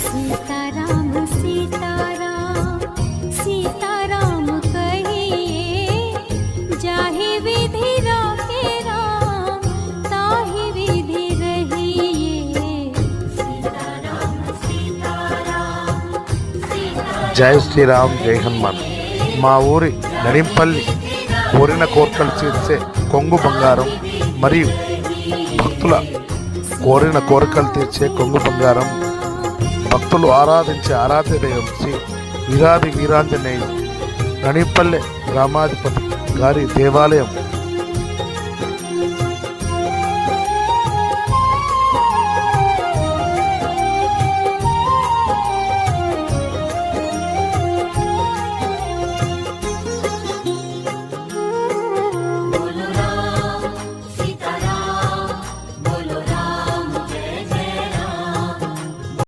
सीताराम सीताराम सीताराम कहिए, जाहि विधि राखे राम ताहि विधि रहिए। सीताराम सीताराम सीताराम। జై శ్రీరామ్, జై హనుమాన్. మా ఊరి నడింపల్లి కోరిన కోర్కలు తీర్చే కొంగు బంగారం మరియు భక్తుల కోరిన కోరికలు తీర్చే కొంగు బంగారం, భక్తులు ఆరాధించే ఆరాధ్య దైవం శ్రీ వీరాది వీరాంజనేయ నడింపల్లె గ్రామాధిపతి గారి దేవాలయం